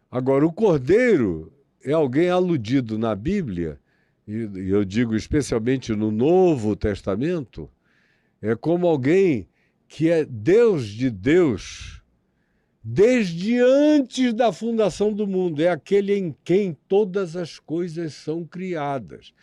Agora, o cordeiro é alguém aludido na Bíblia, e eu digo especialmente no Novo Testamento, é como alguém que é Deus de Deus desde antes da fundação do mundo. É aquele em quem todas as coisas são criadas.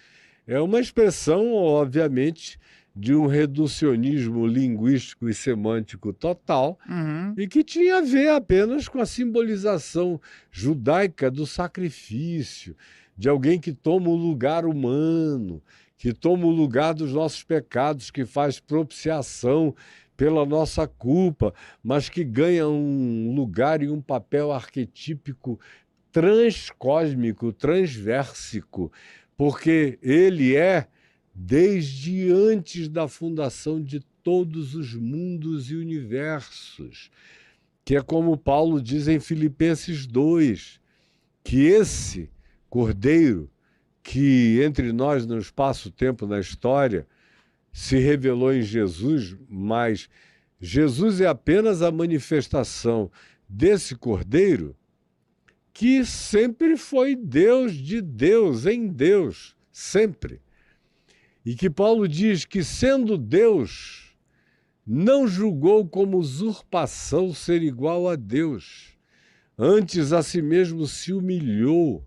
É uma expressão, obviamente, de um reducionismo linguístico e semântico total, Uhum. e que tinha a ver apenas com a simbolização judaica do sacrifício, de alguém que toma o lugar humano, que toma o lugar dos nossos pecados, que faz propiciação pela nossa culpa, mas que ganha um lugar e um papel arquetípico transcósmico, transversico, porque ele é desde antes da fundação de todos os mundos e universos, que é como Paulo diz em Filipenses 2, que esse Cordeiro, que entre nós no espaço-tempo na história se revelou em Jesus, mas Jesus é apenas a manifestação desse Cordeiro que sempre foi Deus de Deus, em Deus, sempre. E que Paulo diz que, sendo Deus, não julgou como usurpação ser igual a Deus. Antes a si mesmo se humilhou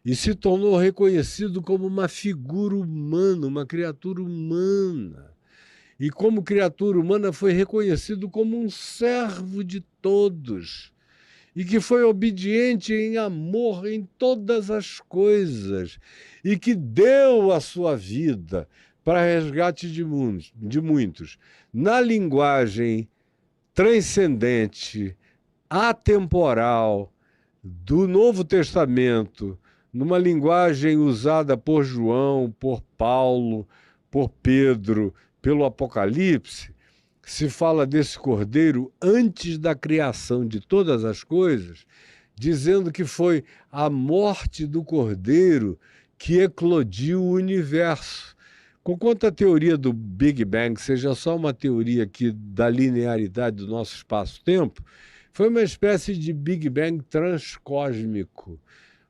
e se tornou reconhecido como uma figura humana, uma criatura humana. E como criatura humana foi reconhecido como um servo de todos e que foi obediente em amor em todas as coisas, e que deu a sua vida para resgate de muitos. Na linguagem transcendente, atemporal, do Novo Testamento, numa linguagem usada por João, por Paulo, por Pedro, pelo Apocalipse, se fala desse cordeiro antes da criação de todas as coisas, dizendo que foi a morte do cordeiro que eclodiu o universo. Conquanto a teoria do Big Bang seja só uma teoria aqui da linearidade do nosso espaço-tempo, foi uma espécie de Big Bang transcósmico,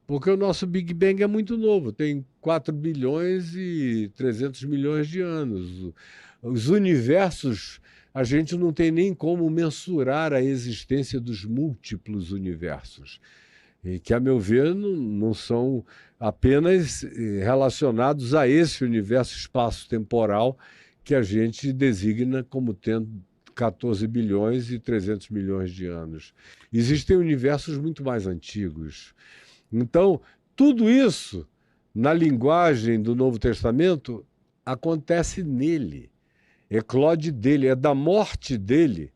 porque o nosso Big Bang é muito novo, tem 4 bilhões e 300 milhões de anos. Os universos, a gente não tem nem como mensurar a existência dos múltiplos universos, e que, a meu ver, não são apenas relacionados a esse universo espaço-temporal que a gente designa como tendo 14 bilhões e 300 milhões de anos. Existem universos muito mais antigos. Então, tudo isso, na linguagem do Novo Testamento, acontece nele, eclode dele, é da morte dele,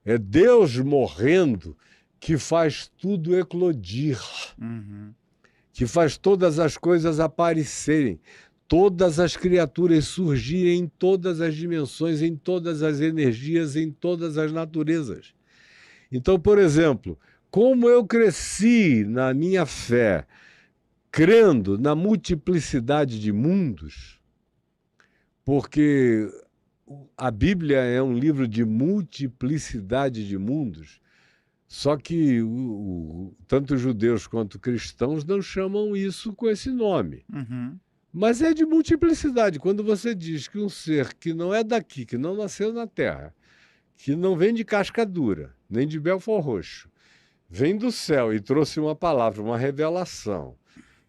é Deus morrendo que faz tudo eclodir, Uhum. que faz todas as coisas aparecerem, todas as criaturas surgirem em todas as dimensões, em todas as energias, em todas as naturezas. Então, por exemplo, como eu cresci na minha fé, crendo na multiplicidade de mundos, porque a Bíblia é um livro de multiplicidade de mundos, só que tanto judeus quanto cristãos não chamam isso com esse nome. Uhum. Mas é de multiplicidade. Quando você diz que um ser que não é daqui, que não nasceu na Terra, que não vem de casca dura, nem de Belford Roxo, vem do céu e trouxe uma palavra, uma revelação,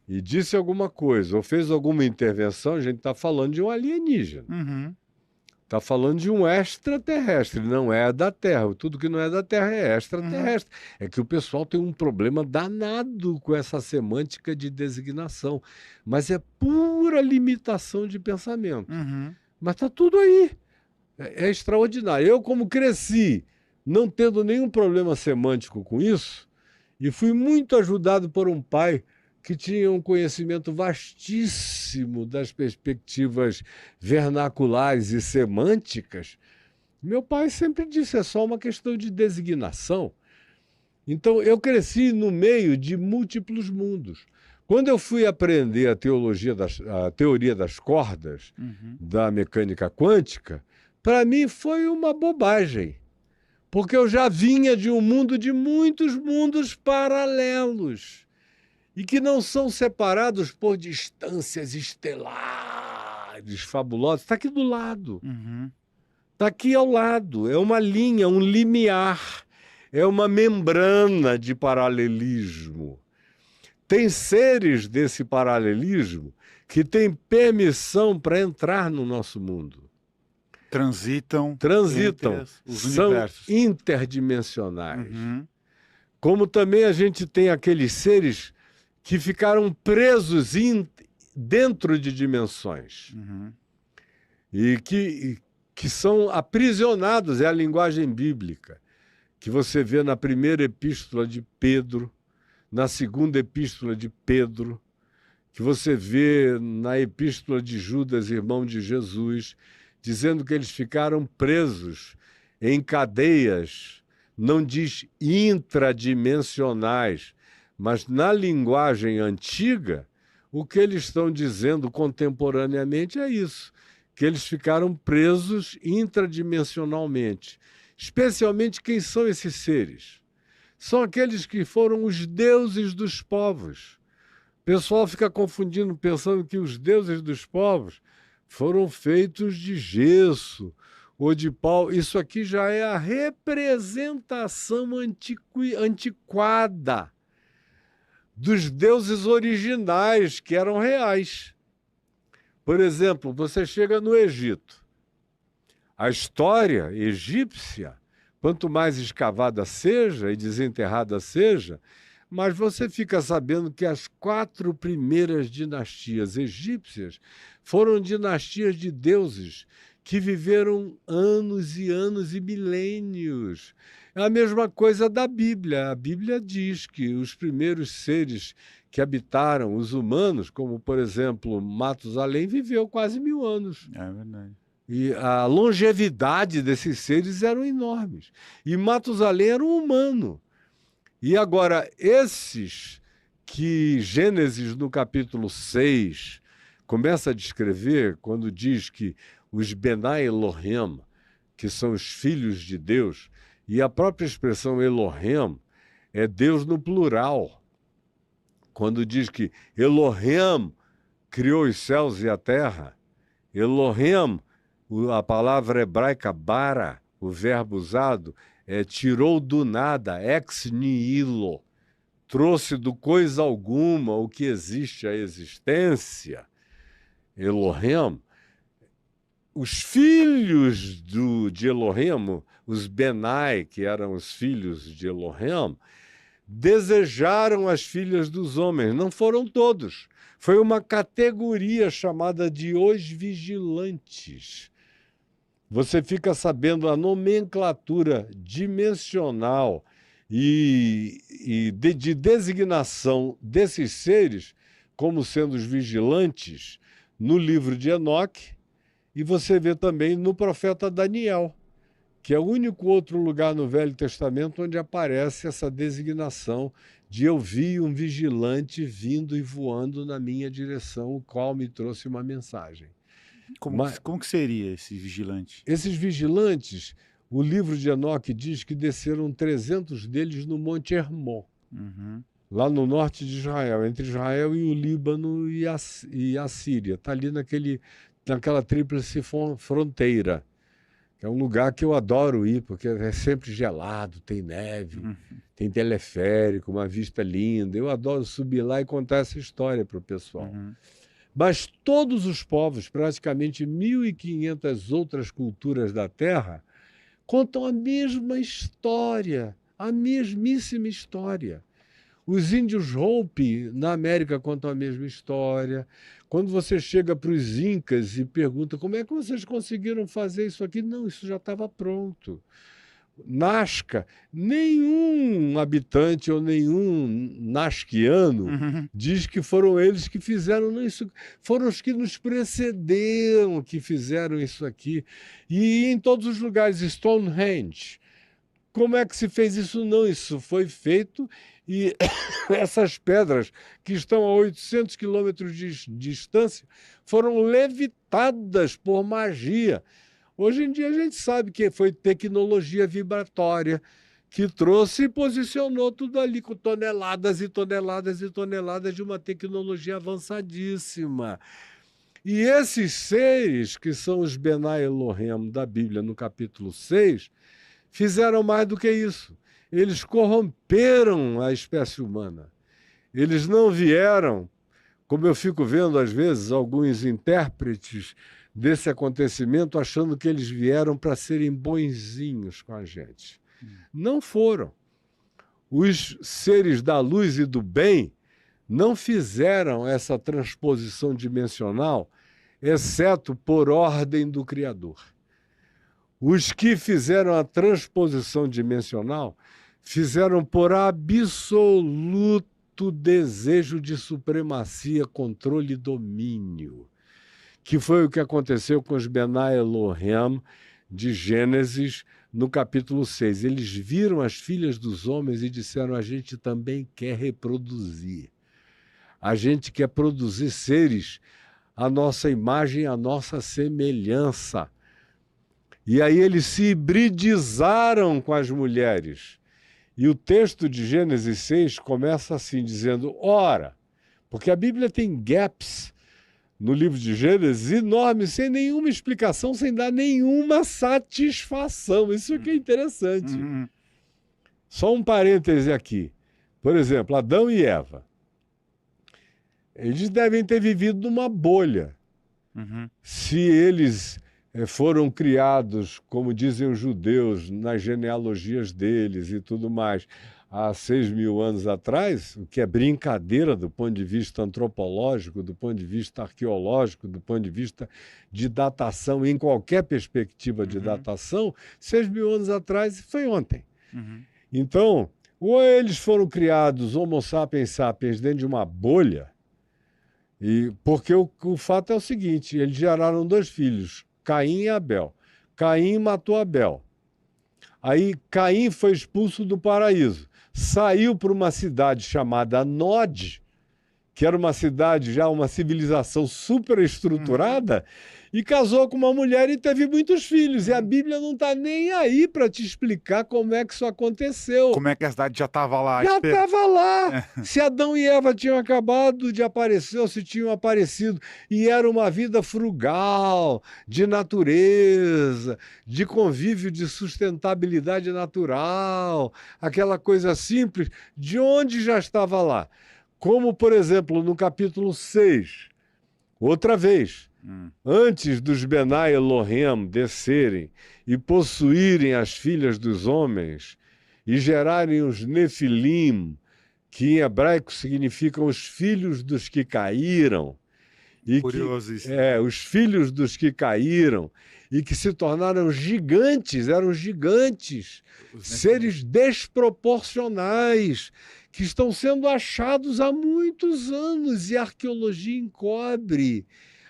e disse alguma coisa, ou fez alguma intervenção, a gente está falando de um alienígena. Uhum. Está falando de um extraterrestre, não é da Terra. Tudo que não é da Terra é extraterrestre. É que o pessoal tem um problema danado com essa semântica de designação. Mas é pura limitação de pensamento. Uhum. Mas está tudo aí. É extraordinário. Eu, como cresci não tendo nenhum problema semântico com isso, e fui muito ajudado por um pai que tinha um conhecimento vastíssimo das perspectivas vernaculares e semânticas. Meu pai sempre disse, é só uma questão de designação. Então, eu cresci no meio de múltiplos mundos. Quando eu fui aprender a teoria das cordas, Uhum. da mecânica quântica, para mim foi uma bobagem, Porque eu já vinha de um mundo de muitos mundos paralelos e que não são separados por distâncias estelares fabulosas. Está aqui do lado. Uhum. Está aqui ao lado. É uma linha, um limiar. É uma membrana de paralelismo. Tem seres desse paralelismo que têm permissão para entrar no nosso mundo. Transitam Transitam, entre os são universos. interdimensionais. Uhum. Como também a gente tem aqueles seres que ficaram presos dentro de dimensões Uhum. e que são aprisionados, é a linguagem bíblica, que você vê na primeira epístola de Pedro, na segunda epístola de Pedro, que você vê na epístola de Judas, irmão de Jesus, dizendo que eles ficaram presos em cadeias, não diz intradimensionais, mas na linguagem antiga, o que eles estão dizendo contemporaneamente é isso, que eles ficaram presos intradimensionalmente. Especialmente quem são esses seres? São aqueles que foram os deuses dos povos. O pessoal fica confundindo, pensando que os deuses dos povos foram feitos de gesso ou de pau. Isso aqui já é a representação antiquada dos deuses originais, que eram reais. Por exemplo, você chega no Egito. A história egípcia, quanto mais escavada seja e desenterrada seja, mas você fica sabendo que as 4 primeiras dinastias egípcias foram dinastias de deuses que viveram anos e anos e milênios. É a mesma coisa da Bíblia. A Bíblia diz que os primeiros seres que habitaram os humanos, como, por exemplo, Matusalém, viveu quase 1000 anos. É verdade. E a longevidade desses seres eram enormes. E Matusalém era um humano. E agora, esses que Gênesis, no capítulo 6, começa a descrever, quando diz que os Benai Elohim, que são os filhos de Deus, e a própria expressão Elohim é Deus no plural. Quando diz que Elohim criou os céus e a terra, Elohim, a palavra hebraica bara, o verbo usado, tirou do nada, ex nihilo, trouxe do coisa alguma o que existe à existência. Elohim, os filhos de Elohim, os Benai, que eram os filhos de Elohim, desejaram as filhas dos homens. Não foram todos. Foi uma categoria chamada de os vigilantes. Você fica sabendo a nomenclatura dimensional e de designação desses seres como sendo os vigilantes no livro de Enoque, e você vê também no profeta Daniel, que é o único outro lugar no Velho Testamento onde aparece essa designação de eu vi um vigilante vindo e voando na minha direção, o qual me trouxe uma mensagem. Como que seria esse vigilante? Esses vigilantes, o livro de Enoque diz que desceram 300 deles no Monte Hermon, lá no norte de Israel, entre Israel e o Líbano e a Síria. Está ali naquela tríplice fronteira, que é um lugar que eu adoro ir, porque é sempre gelado, tem neve, tem teleférico, uma vista linda. Eu adoro subir lá e contar essa história para o pessoal. Mas todos os povos, praticamente 1.500 outras culturas da Terra, contam a mesma história, a mesmíssima história. Os índios Hopi, na América, contam a mesma história. Quando você chega para os Incas e pergunta como é que vocês conseguiram fazer isso aqui, não, isso já estava pronto. Nazca, nenhum habitante ou nenhum nasquiano diz que foram eles que fizeram isso, foram os que nos precederam que fizeram isso aqui. E em todos os lugares, Stonehenge, como é que se fez isso? Não, isso foi feito e essas pedras que estão a 800 quilômetros de distância foram levitadas por magia. Hoje em dia a gente sabe que foi tecnologia vibratória que trouxe e posicionou tudo ali com toneladas e toneladas e toneladas de uma tecnologia avançadíssima. E esses seres, que são os Benai Elohim da Bíblia, no capítulo 6, fizeram mais do que isso. Eles corromperam a espécie humana. Eles não vieram, como eu fico vendo às vezes alguns intérpretes desse acontecimento, achando que eles vieram para serem bonzinhos com a gente. Não foram. Os seres da luz e do bem não fizeram essa transposição dimensional, exceto por ordem do Criador. Os que fizeram a transposição dimensional fizeram por absoluto desejo de supremacia, controle e domínio, que foi o que aconteceu com os Benai Elohim de Gênesis, no capítulo 6. Eles viram as filhas dos homens e disseram: a gente também quer reproduzir. A gente quer produzir seres à nossa imagem, à nossa semelhança. E aí eles se hibridizaram com as mulheres. E o texto de Gênesis 6 começa assim, dizendo: ora, porque a Bíblia tem gaps no livro de Gênesis enormes, sem nenhuma explicação, sem dar nenhuma satisfação. Isso que é interessante. Só um parêntese aqui. Por exemplo, Adão e Eva. Eles devem ter vivido numa bolha. Se eles foram criados, como dizem os judeus, nas genealogias deles e tudo mais, há 6.000 anos atrás, o que é brincadeira do ponto de vista antropológico, do ponto de vista arqueológico, do ponto de vista de datação, em qualquer perspectiva de datação, 6.000 anos atrás foi ontem. Então, ou eles foram criados Homo sapiens sapiens dentro de uma bolha, porque o fato é o seguinte: eles geraram 2 filhos, Caim e Abel. Caim matou Abel. Aí Caim foi expulso do paraíso. Saiu para uma cidade chamada Nod, que era uma cidade já, uma civilização superestruturada, e casou com uma mulher e teve muitos filhos. E a Bíblia não está nem aí para te explicar como é que isso aconteceu. Como é que a cidade já estava lá? Já estava lá. Se Adão e Eva tinham acabado de aparecer, ou se tinham aparecido, e era uma vida frugal, de natureza, de convívio, de sustentabilidade natural, aquela coisa simples, de onde já estava lá. Como, por exemplo, no capítulo 6, outra vez, antes dos Benai Elohim descerem e possuírem as filhas dos homens e gerarem os Nefilim, que em hebraico significam os filhos dos que caíram, e os filhos dos que caíram e que se tornaram gigantes, eram gigantes, seres desproporcionais, que estão sendo achados há muitos anos, e a arqueologia encobre.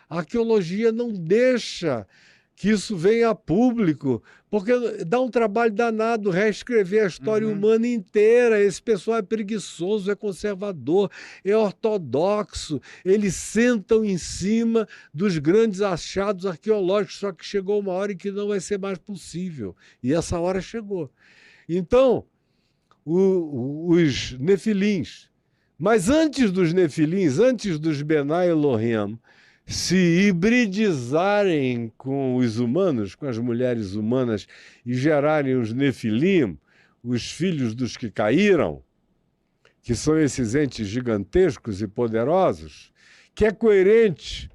A arqueologia não deixa que isso venha a público, porque dá um trabalho danado reescrever a história humana inteira. Esse pessoal é preguiçoso, é conservador, é ortodoxo. Eles sentam em cima dos grandes achados arqueológicos, só que chegou uma hora em que não vai ser mais possível. E essa hora chegou. Então, os nefilins. Mas antes dos nefilins, antes dos Benai Elohim se hibridizarem com os humanos, com as mulheres humanas, e gerarem os nefilim, os filhos dos que caíram, que são esses entes gigantescos e poderosos, que é coerente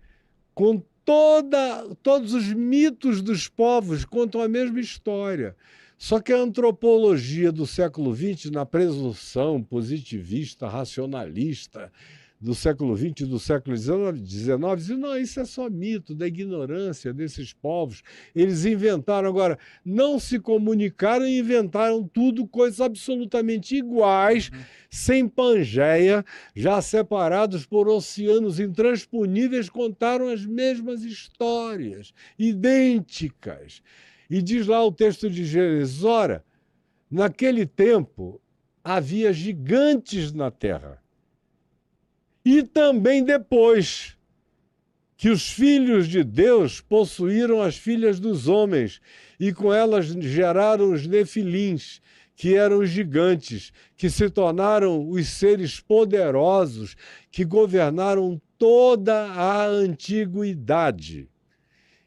com todos os mitos dos povos, contam a mesma história. Só que a antropologia do século XX, na presunção positivista, racionalista, do século XX e do século XIX, diz: não, isso é só mito, da ignorância desses povos. Eles inventaram. Agora, não se comunicaram e inventaram tudo, coisas absolutamente iguais, sem Pangeia, já separados por oceanos intransponíveis, contaram as mesmas histórias, idênticas. E diz lá o texto de Gênesis: ora, naquele tempo havia gigantes na terra. E também depois. que os filhos de Deus possuíram as filhas dos homens, e com elas geraram os nefilins, que eram os gigantes, que se tornaram os seres poderosos, que governaram toda a antiguidade.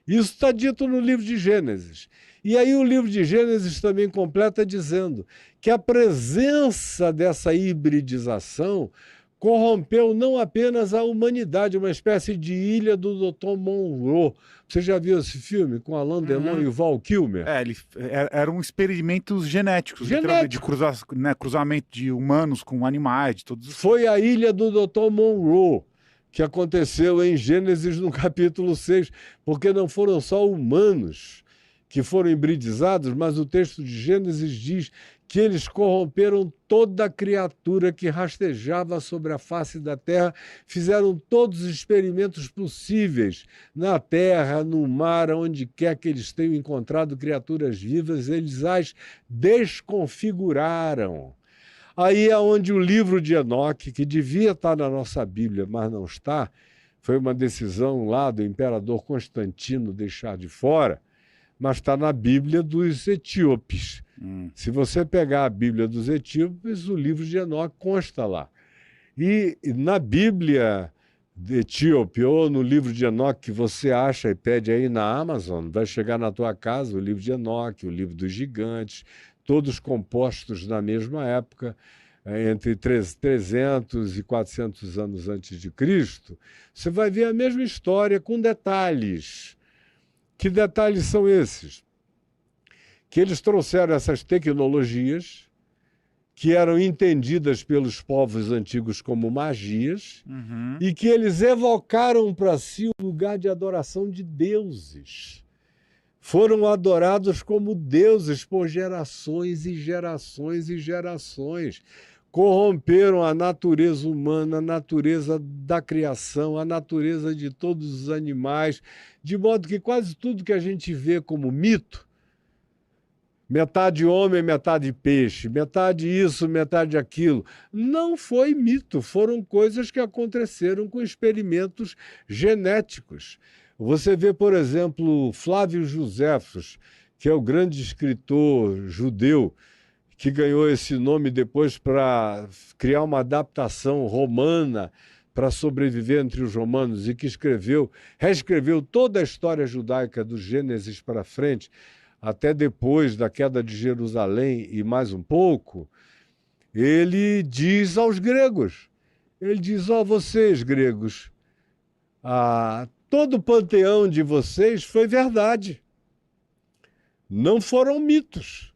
Isso está dito no livro de Gênesis. E aí o livro de Gênesis também completa dizendo que a presença dessa hibridização corrompeu não apenas a humanidade, uma espécie de ilha do Dr. Monroe. Você já viu esse filme com Alain Delon e o Val Kilmer? Eram experimentos genéticos. De cruzamento de humanos com animais, de todos os... Foi a ilha do Dr. Monroe, que aconteceu em Gênesis no capítulo 6, porque não foram só humanos que foram hibridizados, mas o texto de Gênesis diz que eles corromperam toda criatura que rastejava sobre a face da terra, fizeram todos os experimentos possíveis na terra, no mar, onde quer que eles tenham encontrado criaturas vivas, eles as desconfiguraram. Aí é onde o livro de Enoque, que devia estar na nossa Bíblia, mas não está, foi uma decisão lá do imperador Constantino deixar de fora, mas está na Bíblia dos etíopes. Se você pegar a Bíblia dos etíopes, o livro de Enoque consta lá. E na Bíblia etíope ou no livro de Enoque que você acha e pede aí na Amazon, vai chegar na tua casa o livro de Enoque, o livro dos gigantes, todos compostos na mesma época, entre 300 e 400 anos antes de Cristo. Você vai ver a mesma história com detalhes. Que detalhes são esses? Que eles trouxeram essas tecnologias que eram entendidas pelos povos antigos como magias e que eles evocaram para si o lugar de adoração de deuses. Foram adorados como deuses por gerações e gerações e gerações. Corromperam a natureza humana, a natureza da criação, a natureza de todos os animais, de modo que quase tudo que a gente vê como mito, metade homem, metade peixe, metade isso, metade aquilo, não foi mito, foram coisas que aconteceram com experimentos genéticos. Você vê, por exemplo, Flávio Joséfos, que é o grande escritor judeu, que ganhou esse nome depois para criar uma adaptação romana para sobreviver entre os romanos e que reescreveu toda a história judaica do Gênesis para frente, até depois da queda de Jerusalém e mais um pouco, ele diz aos gregos, ele diz, vocês gregos, todo o panteão de vocês foi verdade, não foram mitos.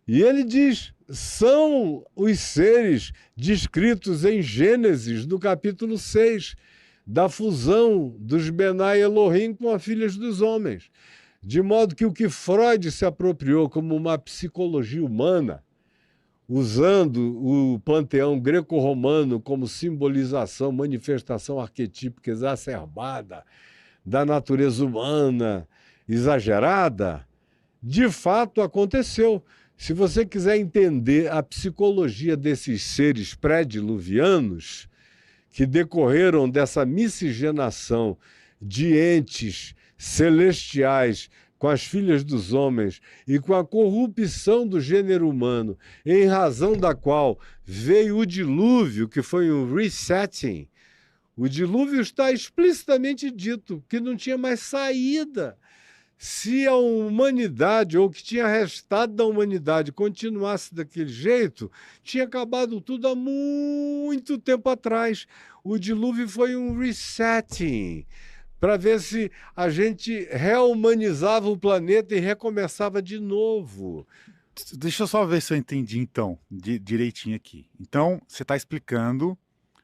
E ele diz, são os seres descritos em Gênesis, no capítulo 6, da fusão dos Benai Elohim com as filhas dos homens. De modo que o que Freud se apropriou como uma psicologia humana, usando o panteão greco-romano como simbolização, manifestação arquetípica exacerbada da natureza humana exagerada, de fato aconteceu. Se você quiser entender a psicologia desses seres pré-diluvianos, que decorreram dessa miscigenação de entes celestiais com as filhas dos homens e com a corrupção do gênero humano, em razão da qual veio o dilúvio, que foi um resetting. O dilúvio está explicitamente dito, que não tinha mais saída. Se a humanidade, ou o que tinha restado da humanidade, continuasse daquele jeito, tinha acabado tudo há muito tempo atrás. O dilúvio foi um resetting, para ver se a gente rehumanizava o planeta e recomeçava de novo. Deixa eu só ver se eu entendi, então, direitinho aqui. Então, você está explicando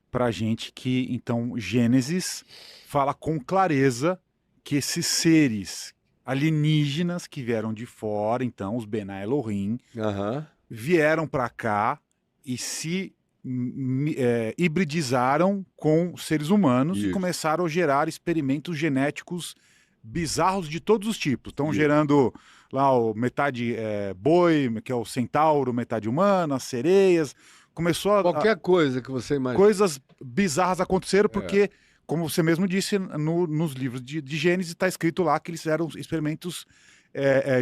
para a gente que, então, Gênesis fala com clareza que esses seres alienígenas que vieram de fora, então, os Benai Elohim, vieram para cá e se hibridizaram com seres humanos e começaram a gerar experimentos genéticos bizarros de todos os tipos. Estão gerando lá metade boi, que é o centauro, metade humana, as sereias. Começou qualquer coisa que você imagine. Coisas bizarras aconteceram porque como você mesmo disse, nos livros de Gênesis está escrito lá que eles fizeram experimentos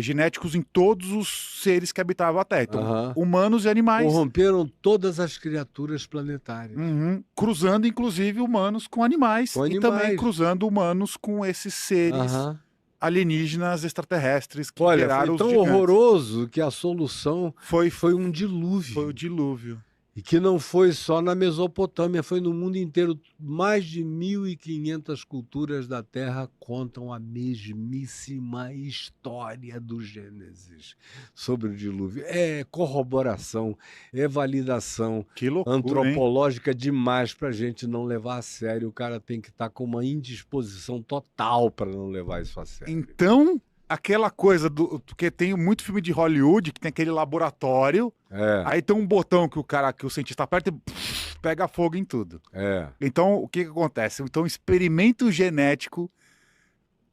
genéticos em todos os seres que habitavam a Terra. Então, Aham. humanos e animais. Corromperam todas as criaturas planetárias. Uhum. Cruzando, inclusive, humanos com animais. Com E também animais. cruzando humanos com esses seres Aham. alienígenas extraterrestres que Olha, geraram foi os tão gigantes. horroroso que a solução Foi um dilúvio. o dilúvio. E que não foi só na Mesopotâmia, foi no mundo inteiro. Mais de 1.500 culturas da Terra contam a mesmíssima história do Gênesis sobre o dilúvio. É corroboração, é validação Que loucura, hein? antropológica demais para a gente não levar a sério. O cara tem que estar com uma indisposição total para não levar isso a sério. Então, aquela coisa porque tem muito filme de Hollywood que tem aquele laboratório, aí tem um botão que o cientista aperta e pega fogo em tudo. Então, o que acontece? Então, o experimento genético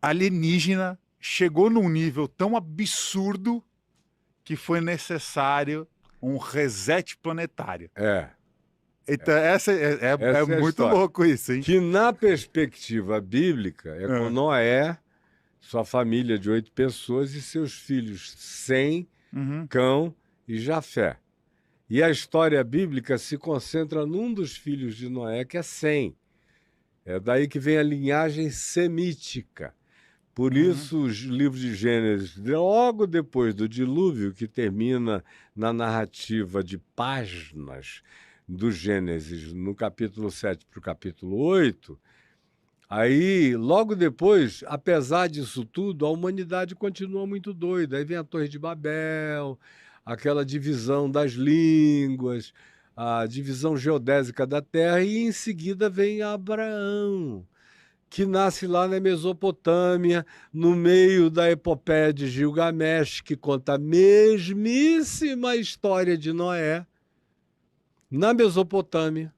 alienígena chegou num nível tão absurdo que foi necessário um reset planetário. Então, essa é muito história. louco isso, hein? Que na perspectiva bíblica com Noé, sua família de 8 pessoas e seus filhos Sem, Cão e Jafé. E a história bíblica se concentra num dos filhos de Noé, que é Sem. É daí que vem a linhagem semítica. Por isso, os livros de Gênesis, logo depois do dilúvio, que termina na narrativa de páginas do Gênesis, no capítulo 7 para o capítulo 8, aí, logo depois, apesar disso tudo, a humanidade continua muito doida. Aí vem a Torre de Babel, aquela divisão das línguas, a divisão geodésica da Terra, e em seguida vem Abraão, que nasce lá na Mesopotâmia, no meio da epopeia de Gilgamesh, que conta a mesmíssima história de Noé, na Mesopotâmia.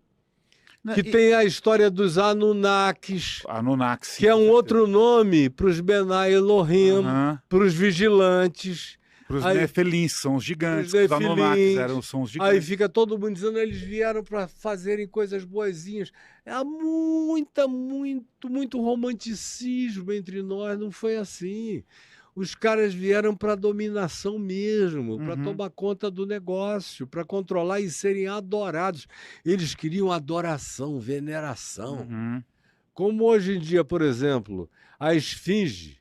Que tem a história dos Anunnakis, que é um outro nome para os Benai Elohim, para os vigilantes. Para os Nefelins, são os gigantes, os Anunnakis são os gigantes. Aí fica todo mundo dizendo que eles vieram para fazerem coisas boazinhas. Há muito romanticismo entre nós, não foi assim. Os caras vieram para dominação mesmo, para tomar conta do negócio, para controlar e serem adorados. Eles queriam adoração, veneração. Como hoje em dia, por exemplo, a Esfinge,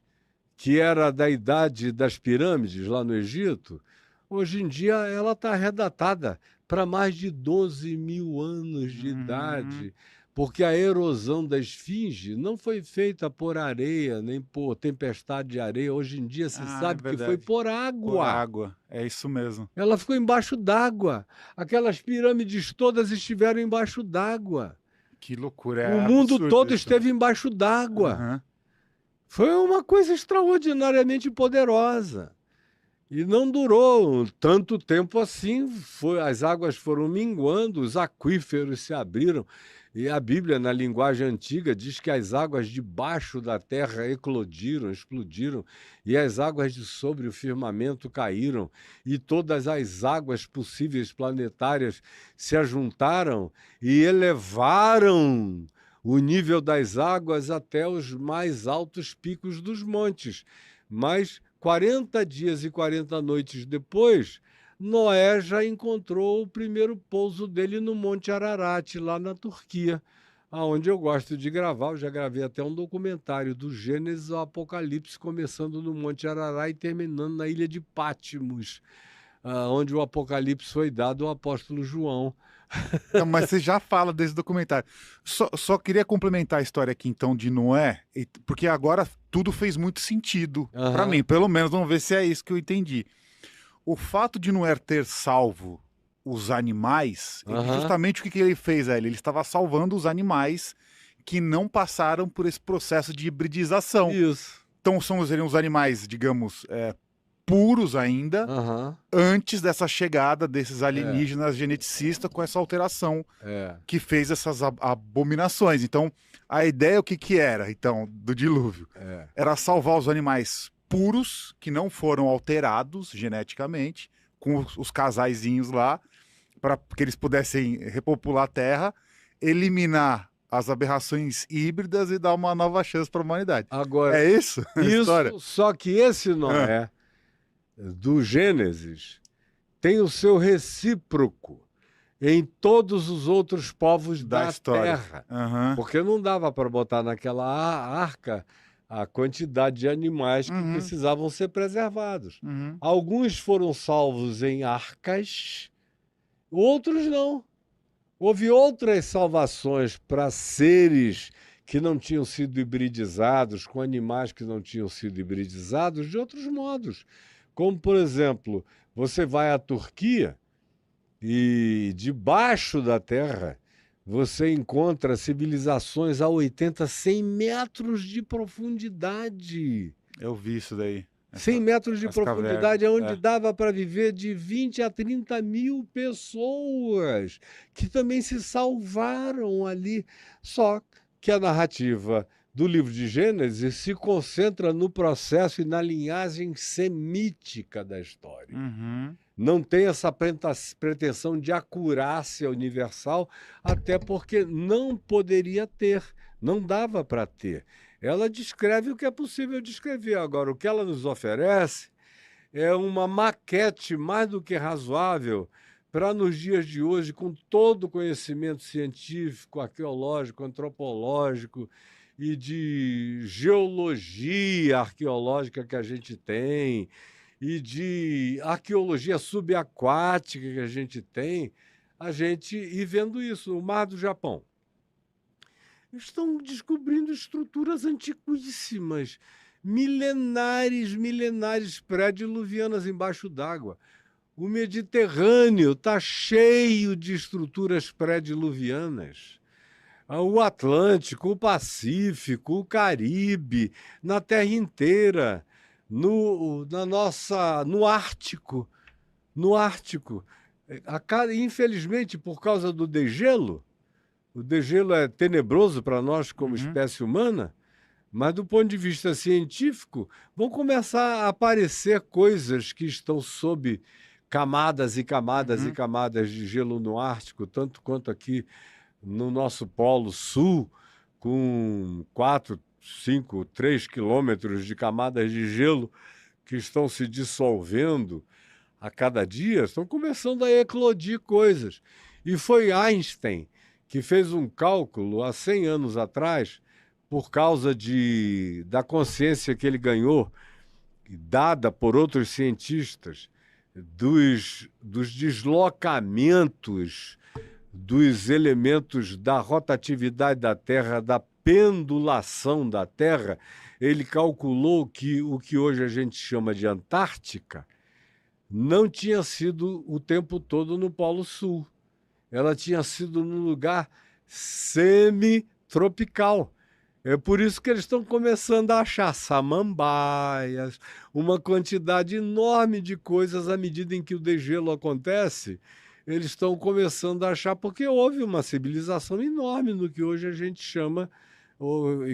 que era da idade das pirâmides lá no Egito, hoje em dia ela está arredatada para mais de 12 mil anos de idade. Porque a erosão da esfinge não foi feita por areia, nem por tempestade de areia. Hoje em dia se sabe que foi por água. Por água, é isso mesmo. Ela ficou embaixo d'água. Aquelas pirâmides todas estiveram embaixo d'água. Que loucura. O mundo todo esteve embaixo d'água. Foi uma coisa extraordinariamente poderosa. E não durou tanto tempo assim. As águas foram minguando, os aquíferos se abriram. E a Bíblia, na linguagem antiga, diz que as águas debaixo da terra eclodiram, explodiram, e as águas de sobre o firmamento caíram, e todas as águas possíveis planetárias se ajuntaram e elevaram o nível das águas até os mais altos picos dos montes. Mas 40 dias e 40 noites depois, Noé já encontrou o primeiro pouso dele no Monte Ararat, lá na Turquia, onde eu gosto de gravar. Eu já gravei até um documentário do Gênesis ao Apocalipse, começando no Monte Ararat e terminando na ilha de Patmos, onde o Apocalipse foi dado ao apóstolo João. Não, mas você já fala desse documentário. Só queria complementar a história aqui, então, de Noé, porque agora tudo fez muito sentido para mim. Pelo menos, vamos ver se é isso que eu entendi. O fato de Noé ter salvo os animais, justamente o que ele fez, ele estava salvando os animais que não passaram por esse processo de hibridização. Isso. Então seriam os animais, digamos, puros ainda, antes dessa chegada desses alienígenas geneticistas com essa alteração que fez essas abominações. Então, a ideia, o que era, então, do dilúvio? Era salvar os animais puros, que não foram alterados geneticamente, com os casaizinhos lá, para que eles pudessem repopular a Terra, eliminar as aberrações híbridas e dar uma nova chance para a humanidade. Agora, É isso a história? isso, só que esse Noé do Gênesis tem o seu recíproco em todos os outros povos Da da história. terra. Aham. Porque não dava para botar naquela arca a quantidade de animais que Uhum. precisavam ser preservados. Uhum. Alguns foram salvos em arcas, outros não. Houve outras salvações para seres que não tinham sido hibridizados, com animais que não tinham sido hibridizados, de outros modos. Como, por exemplo, você vai à Turquia e debaixo da terra você encontra civilizações a 80, 100 metros de profundidade. Eu vi isso daí. 100 metros de as profundidade, cavernas, onde dava para viver de 20 a 30 mil pessoas, que também se salvaram ali. Só que a narrativa do livro de Gênesis se concentra no processo e na linhagem semítica da história. Uhum. Não tem essa pretensão de acurácia universal, até porque não poderia ter, não dava para ter. Ela descreve o que é possível descrever. Agora, o que ela nos oferece é uma maquete mais do que razoável para, nos dias de hoje, com todo o conhecimento científico, arqueológico, antropológico e de geologia arqueológica que a gente tem, e de arqueologia subaquática que a gente ir vendo isso. O Mar do Japão. Estão descobrindo estruturas antiquíssimas, milenares, pré-diluvianas embaixo d'água. O Mediterrâneo está cheio de estruturas pré-diluvianas. O Atlântico, o Pacífico, o Caribe, na Terra inteira, no Ártico. No Ártico. Infelizmente, por causa do degelo, o degelo é tenebroso para nós como espécie humana, mas do ponto de vista científico, vão começar a aparecer coisas que estão sob camadas e camadas e camadas de gelo no Ártico, tanto quanto aqui no nosso Polo Sul, com 4, 5, 3 quilômetros de camadas de gelo que estão se dissolvendo a cada dia, estão começando a eclodir coisas. E foi Einstein que fez um cálculo há 100 anos atrás, por causa da consciência que ele ganhou, dada por outros cientistas, dos deslocamentos dos elementos da rotatividade da Terra, da pendulação da Terra. Ele calculou que o que hoje a gente chama de Antártica não tinha sido o tempo todo no Polo Sul. Ela tinha sido num lugar semi-tropical. É por isso que eles estão começando a achar samambaias, uma quantidade enorme de coisas à medida em que o degelo acontece. Eles estão começando a achar, porque houve uma civilização enorme no que hoje a gente chama,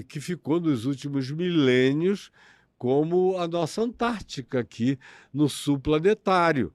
que ficou nos últimos milênios, como a nossa Antártica aqui no sul planetário.